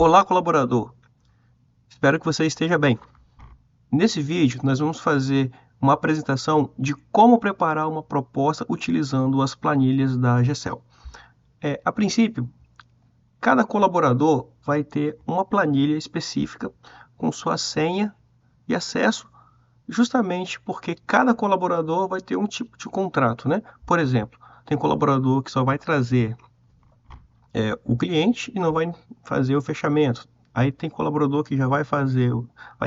Olá, colaborador! Espero que você esteja bem. Nesse vídeo, nós vamos fazer uma apresentação de como preparar uma proposta utilizando as planilhas da GECEL. A princípio, cada colaborador vai ter uma planilha específica com sua senha e acesso, justamente porque cada colaborador vai ter um tipo de contrato, né? Por exemplo, tem colaborador que só vai trazer o cliente e não vai fazer o fechamento. Aí tem colaborador que já vai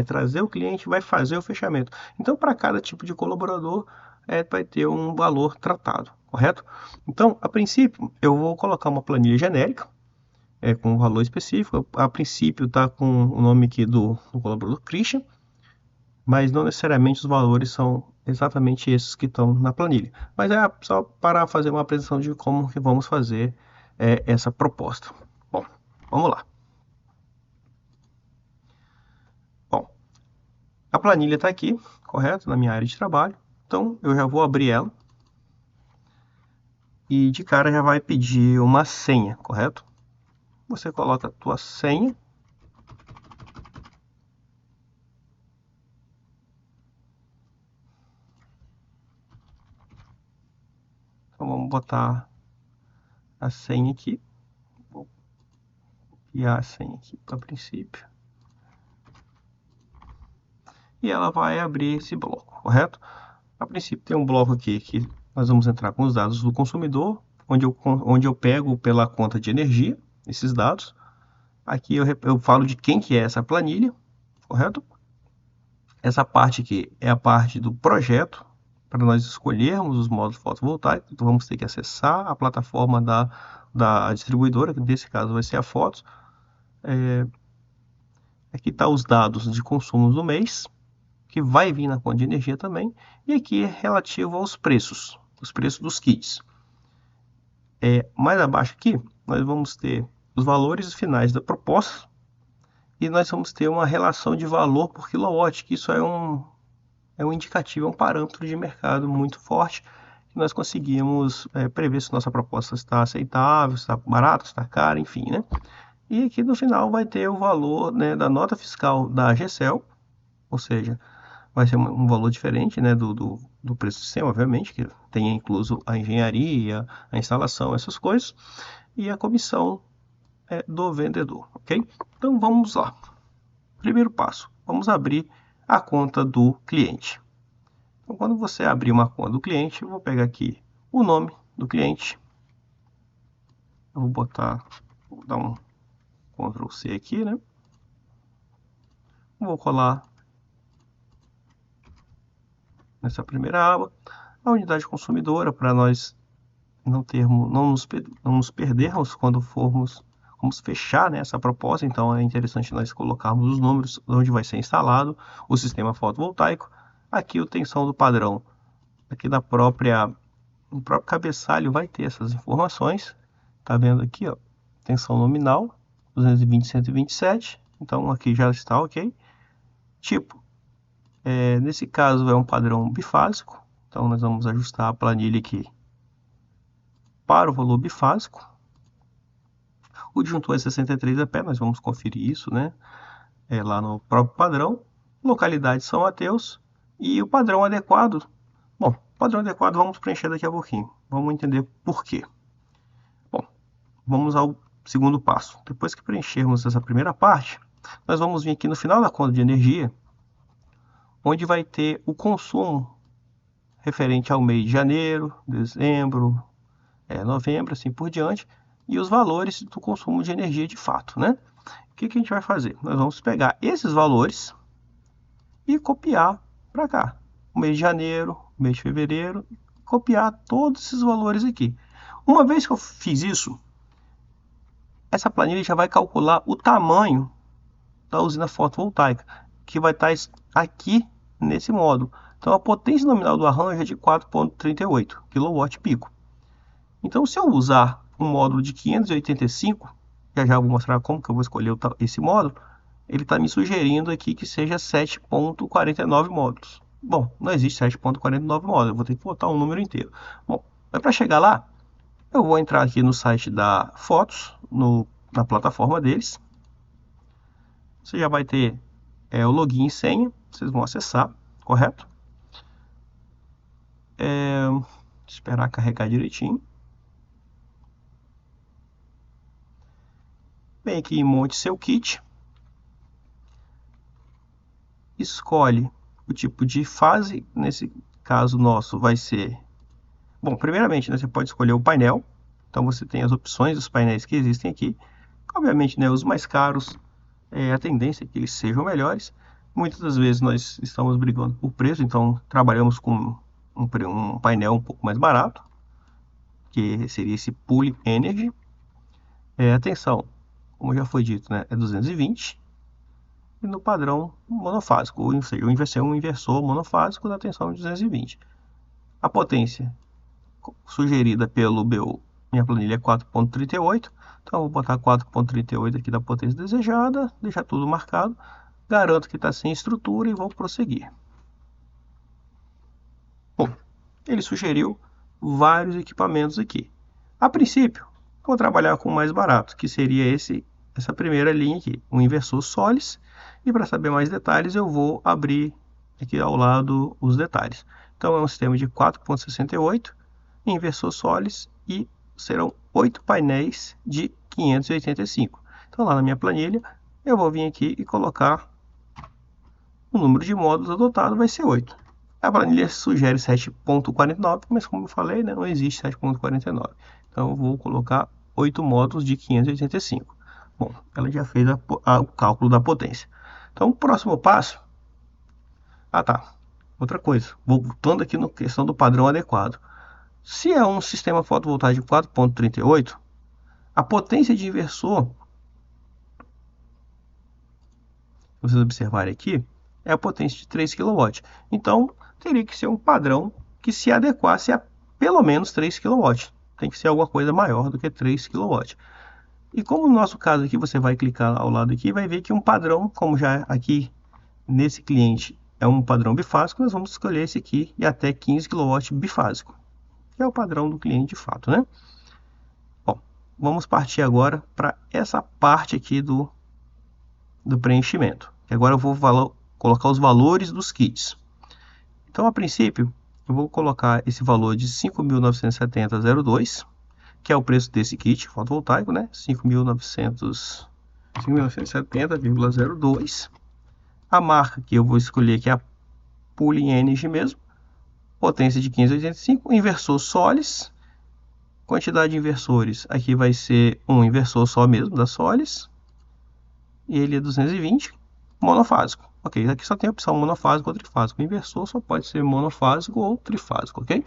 trazer o cliente e vai fazer o fechamento. Então, para cada tipo de colaborador, vai ter um valor tratado, correto? Então, a princípio, eu vou colocar uma planilha genérica, com um valor específico. A princípio, está com o nome aqui do colaborador Christian, mas não necessariamente os valores são exatamente esses que estão na planilha. Mas é só para fazer uma apresentação de como que vamos fazer essa proposta. Bom, vamos lá. Bom, a planilha está aqui, correto? Na minha área de trabalho. Então, eu já vou abrir ela. E de cara já vai pedir uma senha, correto? Você coloca a tua senha. Então, vamos botar a senha aqui. Vou copiar a senha aqui para princípio. E ela vai abrir esse bloco, correto? A princípio tem um bloco aqui que nós vamos entrar com os dados do consumidor, onde eu pego pela conta de energia esses dados. Aqui eu falo de quem que é essa planilha, correto? Essa parte aqui é a parte do projeto, para nós escolhermos os módulos fotovoltaicos. Então vamos ter que acessar a plataforma da distribuidora, que nesse caso vai ser a Fotos. Aqui está os dados de consumo do mês, que vai vir na conta de energia também, e aqui é relativo aos preços, os preços dos kits. Mais abaixo aqui, nós vamos ter os valores finais da proposta, e nós vamos ter uma relação de valor por quilowatt, que isso é um indicativo, é um parâmetro de mercado muito forte, que nós conseguimos prever se nossa proposta está aceitável, se está barata, se está cara, enfim, né? E aqui no final vai ter o valor, né, da nota fiscal da GECEL, ou seja, vai ser um valor diferente, né, do preço do sistema, obviamente, que tenha incluso a engenharia, a instalação, essas coisas, e a comissão do vendedor, ok? Então vamos lá. Primeiro passo, vamos abrir a conta do cliente. Então, quando você abrir uma conta do cliente, eu vou pegar aqui o nome do cliente. Eu vou dar um Ctrl C aqui, né? Vou colar nessa primeira aba a unidade consumidora, para nós não nos perdermos quando vamos fechar, né, essa proposta. Então é interessante nós colocarmos os números onde vai ser instalado o sistema fotovoltaico. Aqui a tensão do padrão, aqui no próprio cabeçalho vai ter essas informações. Tá vendo aqui, ó, tensão nominal 220/127, então aqui já está ok. Tipo, nesse caso é um padrão bifásico, então nós vamos ajustar a planilha aqui para o valor bifásico. O disjuntor é 63 a pé, nós vamos conferir isso, né? Lá no próprio padrão. Localidade São Mateus e o padrão adequado. Bom, o padrão adequado vamos preencher daqui a pouquinho. Vamos entender por quê. Bom, vamos ao segundo passo. Depois que preenchermos essa primeira parte, nós vamos vir aqui no final da conta de energia, onde vai ter o consumo referente ao mês de janeiro, dezembro, novembro, assim por diante, e os valores do consumo de energia de fato, né? O que a gente vai fazer? Nós vamos pegar esses valores e copiar para cá. O mês de janeiro, o mês de fevereiro, copiar todos esses valores aqui. Uma vez que eu fiz isso, essa planilha já vai calcular o tamanho da usina fotovoltaica, que vai estar aqui nesse módulo. Então a potência nominal do arranjo é de 4,38 kW-pico. Então, se eu usar um módulo de 585, já vou mostrar como que eu vou escolher esse módulo, ele está me sugerindo aqui que seja 7,49 módulos. Bom, não existe 7,49 módulos, eu vou ter que botar um número inteiro. Bom, mas para chegar lá, eu vou entrar aqui no site da Fotos, na plataforma deles, Você já vai ter o login e senha, vocês vão acessar, correto? Esperar carregar direitinho. Vem aqui e monte seu kit. Escolhe o tipo de fase, nesse caso nosso vai ser... Bom, primeiramente, né, você pode escolher o painel. Então você tem as opções dos painéis que existem aqui. Obviamente, né, os mais caros, a tendência é que eles sejam melhores. Muitas das vezes nós estamos brigando por preço, então trabalhamos com um painel um pouco mais barato, que seria esse Pool Energy. Atenção, como já foi dito, né, é 220. E no padrão monofásico, ou seja, um inversor monofásico da tensão de 220. A potência sugerida pelo BU, minha planilha é 4.38, então eu vou botar 4.38 aqui da potência desejada, deixar tudo marcado, garanto que está sem estrutura e vou prosseguir. Bom, ele sugeriu vários equipamentos aqui. A princípio, vou trabalhar com o mais barato, que seria essa primeira linha aqui, o inversor Solis, e para saber mais detalhes eu vou abrir aqui ao lado os detalhes. Então é um sistema de 4.68, inversor Solis, e serão 8 painéis de 585. Então lá na minha planilha eu vou vir aqui e colocar o número de módulos adotado, vai ser 8. A planilha sugere 7.49, mas como eu falei, né, não existe 7.49. Então eu vou colocar 8 módulos de 585. Bom, ela já fez o cálculo da potência. Então o próximo passo... outra coisa, voltando aqui na questão do padrão adequado. Se é um sistema fotovoltaico 4.38, a potência de inversor, se vocês observarem aqui, é a potência de 3 kW. Então, teria que ser um padrão que se adequasse a pelo menos 3 kW. Tem que ser alguma coisa maior do que 3 kW. E como no nosso caso aqui, você vai clicar ao lado aqui, vai ver que um padrão, como já aqui nesse cliente é um padrão bifásico, nós vamos escolher esse aqui e até 15 kW bifásico, que é o padrão do cliente de fato, né? Bom, vamos partir agora para essa parte aqui do preenchimento. Agora eu vou colocar os valores dos kits. Então, a princípio, eu vou colocar esse valor de 5.970,02, que é o preço desse kit fotovoltaico, né? 5.970,02. A marca que eu vou escolher que é a Pool Energy mesmo. Potência de 585, inversor Solis. Quantidade de inversores, aqui vai ser um inversor só mesmo, da Solis. E ele é 220, monofásico. Ok, aqui só tem a opção monofásico ou trifásico. O inversor só pode ser monofásico ou trifásico, ok?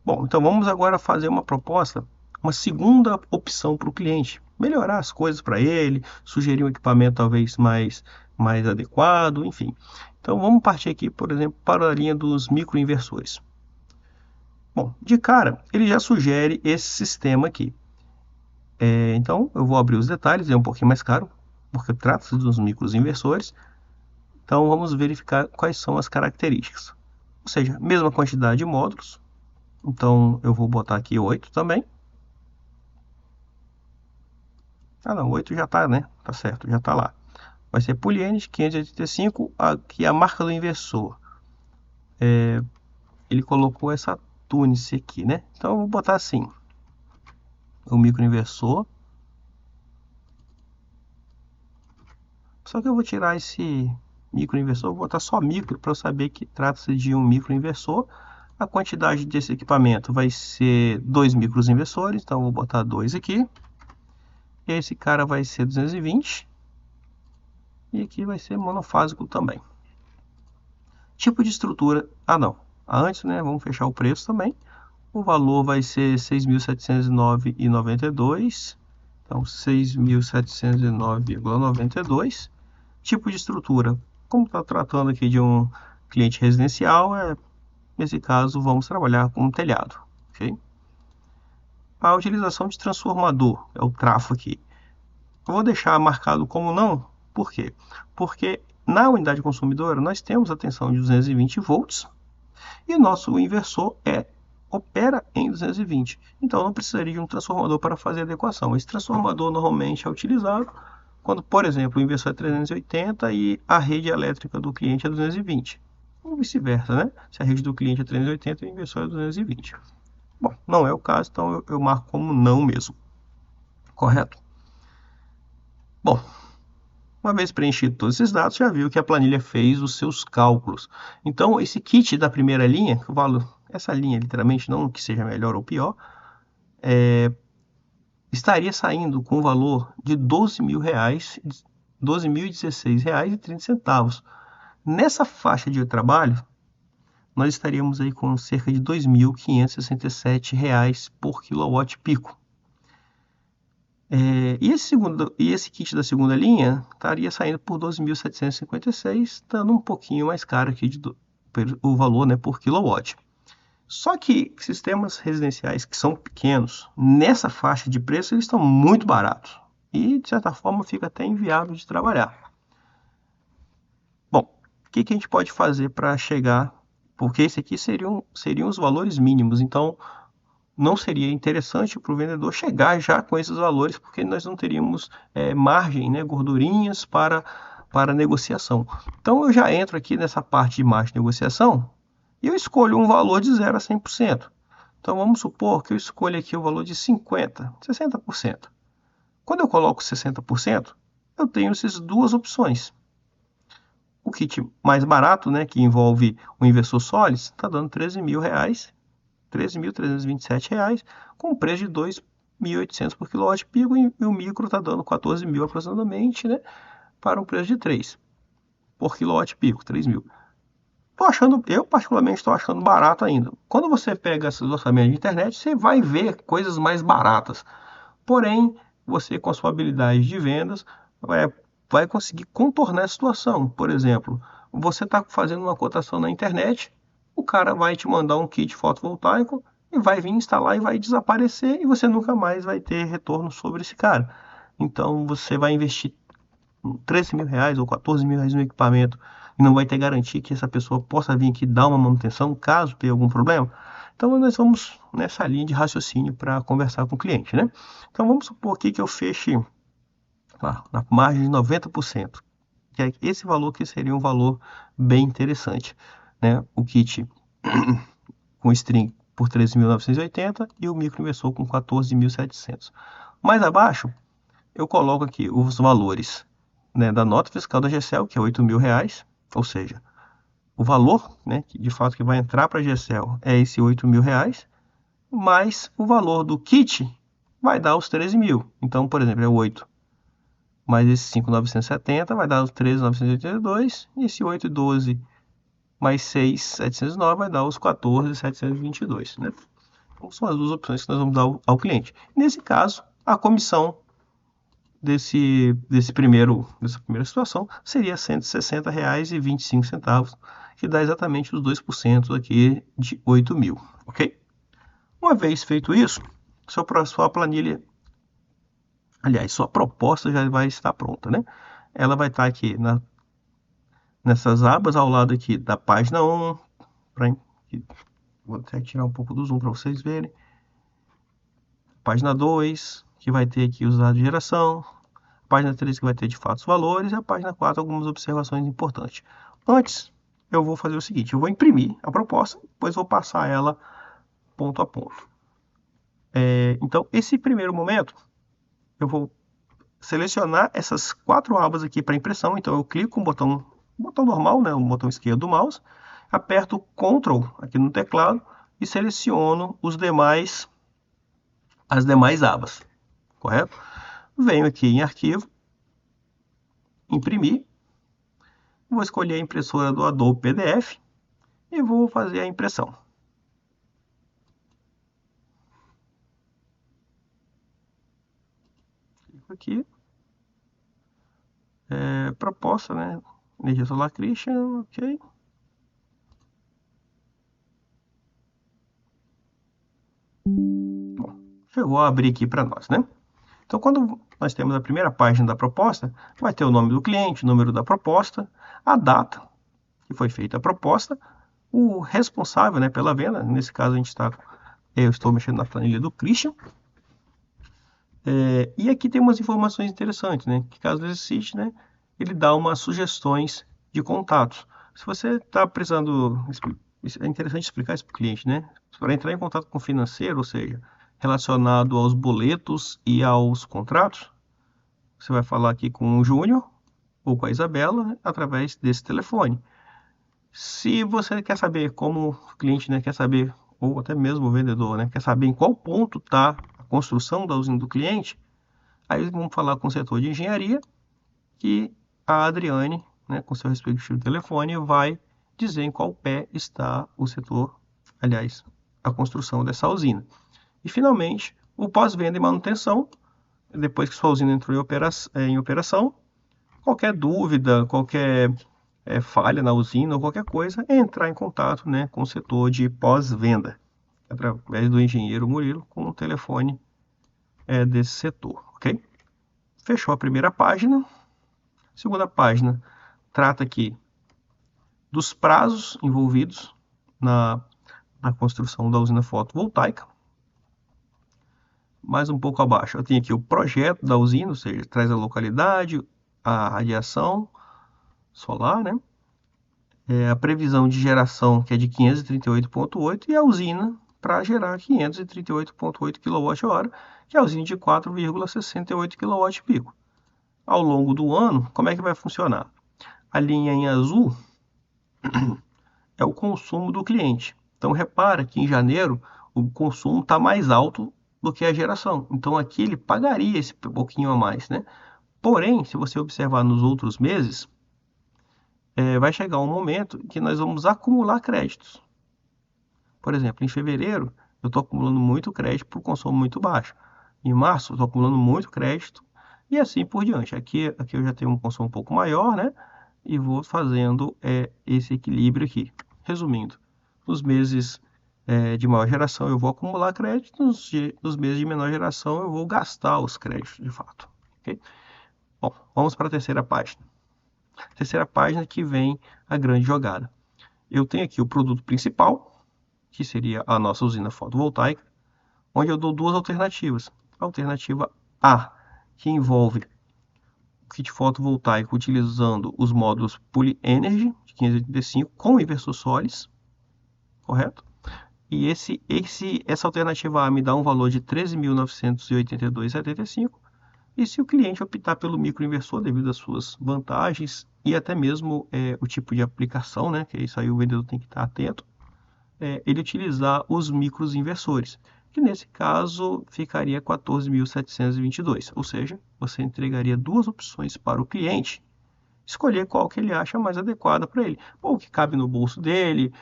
Bom, então vamos agora fazer uma proposta, uma segunda opção para o cliente. Melhorar as coisas para ele, sugerir um equipamento talvez mais adequado, enfim. Então vamos partir aqui, por exemplo, para a linha dos microinversores. Bom, de cara, ele já sugere esse sistema aqui. Então eu vou abrir os detalhes, é um pouquinho mais caro, porque trata-se dos microinversores. Então vamos verificar quais são as características. Ou seja, mesma quantidade de módulos. Então eu vou botar aqui 8 também. Não, 8 já está, né? Tá certo, já está lá. Vai ser Pool Energy 585, aqui a marca do inversor. Ele colocou essa túnice aqui, né? Então eu vou botar assim, o microinversor. Só que eu vou tirar esse microinversor, vou botar só micro para eu saber que trata-se de um microinversor. A quantidade desse equipamento vai ser 2 microinversores, então eu vou botar 2 aqui. Esse cara vai ser 220. E aqui vai ser monofásico também. Tipo de estrutura, antes, né, vamos fechar o preço também. O valor vai ser 6.709,92. Então 6.709,92. Tipo de estrutura, como está tratando aqui de um cliente residencial, nesse caso vamos trabalhar com um telhado, ok? A utilização de transformador, é o trafo aqui. Eu vou deixar marcado como não, por quê? Porque na unidade consumidora nós temos a tensão de 220 volts e o nosso inversor opera em 220. Então não precisaria de um transformador para fazer a adequação. Esse transformador normalmente é utilizado quando, por exemplo, o inversor é 380 e a rede elétrica do cliente é 220. Ou vice-versa, né? Se a rede do cliente é 380 e o inversor é 220. Bom, não é o caso, então eu marco como não mesmo. Correto? Bom, uma vez preenchido todos esses dados, já viu que a planilha fez os seus cálculos. Então, esse kit da primeira linha, que eu falo, essa linha literalmente, não que seja melhor ou pior, estaria saindo com o valor de R$ 12.016,30. Nessa faixa de trabalho, nós estaríamos aí com cerca de R$ 2.567 por quilowatt pico. E esse kit da segunda linha estaria saindo por 12.756, dando um pouquinho mais caro aqui o valor, né, por quilowatt. Só que sistemas residenciais que são pequenos, nessa faixa de preço, eles estão muito baratos. E, de certa forma, fica até inviável de trabalhar. Bom, o que a gente pode fazer para chegar? Porque esse aqui seriam os valores mínimos. Então, não seria interessante para o vendedor chegar já com esses valores, porque nós não teríamos margem, né, gordurinhas para negociação. Então, eu já entro aqui nessa parte de margem de negociação e eu escolho um valor de 0 a 100%. Então, vamos supor que eu escolha aqui o valor de 50%, 60%. Quando eu coloco 60%, eu tenho essas duas opções. O kit mais barato, né, que envolve o inversor sólido, está dando R$ 13.327, com preço de 2.800 por quilowatt-pico, e o micro está dando 14.000 aproximadamente, né, para um preço de 3 por quilowatt-pico, 3.000. Eu particularmente estou achando barato ainda. Quando você pega esses orçamentos de internet, você vai ver coisas mais baratas. Porém, você com a sua habilidade de vendas vai conseguir contornar a situação. Por exemplo, você está fazendo uma cotação na internet, o cara vai te mandar um kit fotovoltaico e vai vir instalar e vai desaparecer e você nunca mais vai ter retorno sobre esse cara. Então você vai investir R$ 13.000 ou R$ 14.000 no equipamento e não vai ter garantia que essa pessoa possa vir aqui dar uma manutenção caso tenha algum problema. Então nós vamos nessa linha de raciocínio para conversar com o cliente, né? Então vamos supor aqui que eu feche na margem de 90%, que é esse valor que seria um valor bem interessante, né? O kit com string por 13.980 e o microinversor com 14.700. Mais abaixo, eu coloco aqui os valores, né, da nota fiscal da GECEL, que é R$ 8.000, ou seja, o valor, né, que de fato que vai entrar para a GECEL é esse R$ 8.000, mais o valor do kit vai dar os 13.000. Então, por exemplo, é 8 mais esse 5.970 vai dar os 13.982, e esse 8,12 mais 6.709 vai dar os 14.722, né? Então, são as duas opções que nós vamos dar ao cliente. Nesse caso, a comissão dessa primeira situação seria R$ 160,25, que dá exatamente os 2% aqui de 8.000, ok? Uma vez feito isso, sua planilha, aliás, sua proposta já vai estar pronta, né? Ela vai estar aqui nessas abas ao lado aqui da página 1, vou até tirar um pouco do zoom para vocês verem. Página 2, que vai ter aqui os dados de geração. Página 3, que vai ter de fato os valores. E a página 4, algumas observações importantes. Antes, eu vou fazer o seguinte. Eu vou imprimir a proposta, depois vou passar ela ponto a ponto. Então, esse primeiro momento, eu vou selecionar essas 4 abas aqui para impressão. Então, eu clico com o botão normal, né, o botão esquerdo do mouse. Aperto Ctrl aqui no teclado e seleciono as demais abas, correto? Venho aqui em arquivo, imprimir, vou escolher a impressora do Adobe PDF e vou fazer a impressão. Clico aqui, proposta, né? Energia solar Christian, ok. Bom, chegou a abrir aqui para nós, né? Então, quando nós temos a primeira página da proposta, vai ter o nome do cliente, o número da proposta, a data que foi feita a proposta, o responsável, né, pela venda. Nesse caso, eu estou mexendo na planilha do Christian. E aqui tem umas informações interessantes, né? Que caso necessite, né? Ele dá umas sugestões de contatos. Se você está precisando, é interessante explicar isso para o cliente, né? Para entrar em contato com o financeiro, ou seja, relacionado aos boletos e aos contratos, você vai falar aqui com o Júnior ou com a Isabela, né, através desse telefone. Se você quer saber como o cliente, né, quer saber, ou até mesmo o vendedor, né, quer saber em qual ponto está a construção da usina do cliente, aí vamos falar com o setor de engenharia, que a Adriane, né, com seu respectivo telefone, vai dizer em qual pé está o setor, aliás, a construção dessa usina. E, finalmente, o pós-venda e manutenção, depois que sua usina entrou em operação, qualquer dúvida, qualquer falha na usina ou qualquer coisa, é entrar em contato, né, com o setor de pós-venda, através do engenheiro Murilo, com o telefone desse setor, ok? Fechou a primeira página. Segunda página trata aqui dos prazos envolvidos na construção da usina fotovoltaica. Mais um pouco abaixo, eu tenho aqui o projeto da usina, ou seja, traz a localidade, a radiação solar, né? A previsão de geração, que é de 538,8, e a usina para gerar 538,8 kWh, que é a usina de 4,68 kWp. Ao longo do ano, como é que vai funcionar? A linha em azul é o consumo do cliente. Então, repara que em janeiro o consumo está mais alto do que a geração. Então, aqui ele pagaria esse pouquinho a mais, né? Porém, se você observar nos outros meses, vai chegar um momento que nós vamos acumular créditos. Por exemplo, em fevereiro, eu estou acumulando muito crédito por consumo muito baixo. Em março, eu estou acumulando muito crédito e assim por diante. Aqui eu já tenho um consumo um pouco maior, né? E vou fazendo esse equilíbrio aqui. Resumindo, nos meses de maior geração eu vou acumular crédito, nos meses de menor geração eu vou gastar os créditos de fato. Okay? Bom, vamos para a terceira página. Terceira página que vem a grande jogada. Eu tenho aqui o produto principal, que seria a nossa usina fotovoltaica, onde eu dou duas alternativas. A alternativa A, que envolve o kit fotovoltaico utilizando os módulos Poly Energy de 585 com inversor Solis, correto? E essa alternativa A me dá um valor de R$ 13.982,75. E se o cliente optar pelo microinversor devido às suas vantagens e até mesmo o tipo de aplicação, né, que isso aí o vendedor tem que estar atento, ele utilizar os microinversores, que nesse caso ficaria 14.722, ou seja, você entregaria duas opções para o cliente, escolher qual que ele acha mais adequada para ele, ou que cabe no bolso dele,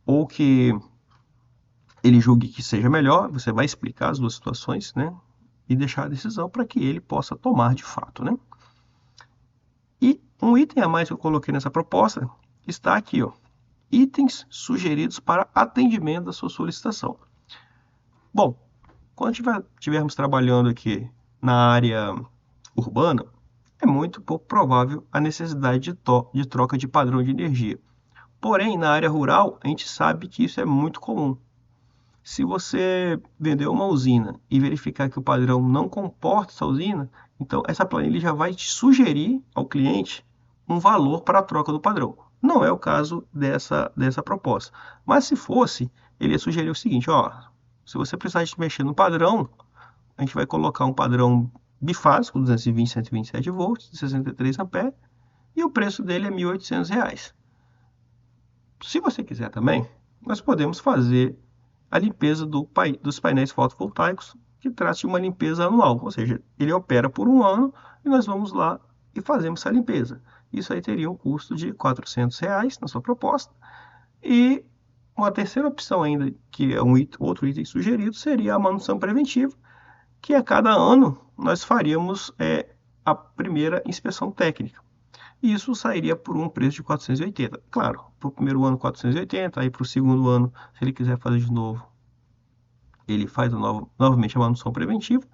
ou que ele julgue que seja melhor. Você vai explicar as duas situações, né? E deixar a decisão para que ele possa tomar de fato, né? E um item a mais que eu coloquei nessa proposta está aqui, ó. Itens sugeridos para atendimento da sua solicitação. Bom, quando estivermos trabalhando aqui na área urbana, é muito pouco provável a necessidade de troca de padrão de energia. Porém, na área rural, a gente sabe que isso é muito comum. Se você vender uma usina e verificar que o padrão não comporta essa usina, então essa planilha já vai te sugerir ao cliente um valor para a troca do padrão. Não é o caso dessa proposta. Mas se fosse, ele ia sugerir o seguinte, ó, se você precisar de mexer no padrão, a gente vai colocar um padrão bifásico, 220, 127 volts, de 63 amperes, e o preço dele é R$ 1.800. Se você quiser também, nós podemos fazer a limpeza dos painéis fotovoltaicos, que trata de uma limpeza anual, ou seja, ele opera por um ano e nós vamos lá e fazemos essa limpeza. Isso aí teria um custo de R$ 400 na sua proposta. E uma terceira opção ainda, que é outro item sugerido, seria a manutenção preventiva, que a cada ano nós faríamos a primeira inspeção técnica. E isso sairia por um preço de 480. Claro, para o primeiro ano 480, aí para o segundo ano, se ele quiser fazer de novo, ele faz novamente a manutenção preventiva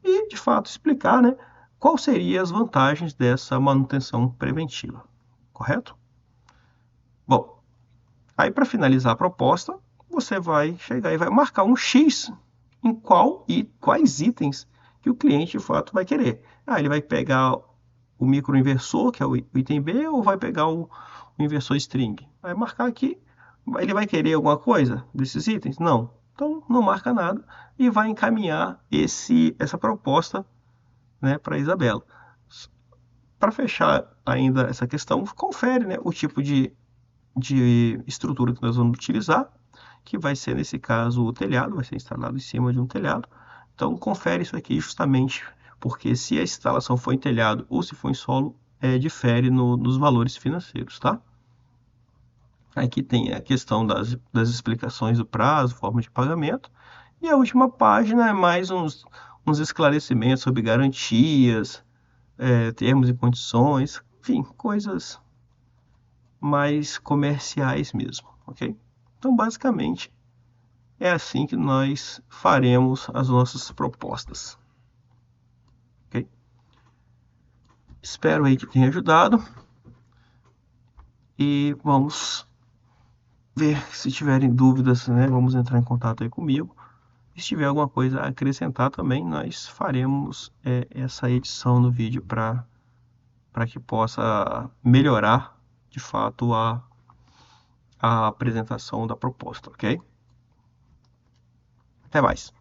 e, de fato, explicar, né, quais seriam as vantagens dessa manutenção preventiva, correto? Bom, aí para finalizar a proposta, você vai chegar e vai marcar um X em quais itens que o cliente, de fato, vai querer. Ele vai pegar o microinversor, que é o item B, ou vai pegar o inversor string? Vai marcar aqui. Ele vai querer alguma coisa desses itens? Não. Então, não marca nada e vai encaminhar essa proposta, né, para a Isabela. Para fechar ainda essa questão, confere, né, o tipo de estrutura que nós vamos utilizar, que vai ser, nesse caso, o telhado, vai ser instalado em cima de um telhado. Então, confere isso aqui justamente porque se a instalação for em telhado ou se for em solo, difere nos valores financeiros, tá? Aqui tem a questão das explicações do prazo, forma de pagamento. E a última página é mais uns esclarecimentos sobre garantias, termos e condições, enfim, coisas mais comerciais mesmo, ok? Então, basicamente, é assim que nós faremos as nossas propostas, ok? Espero aí que tenha ajudado e vamos ver se tiverem dúvidas, né? Vamos entrar em contato aí comigo. Se tiver alguma coisa a acrescentar também, nós faremos essa edição do vídeo para que possa melhorar de fato a apresentação da proposta, ok? Até mais.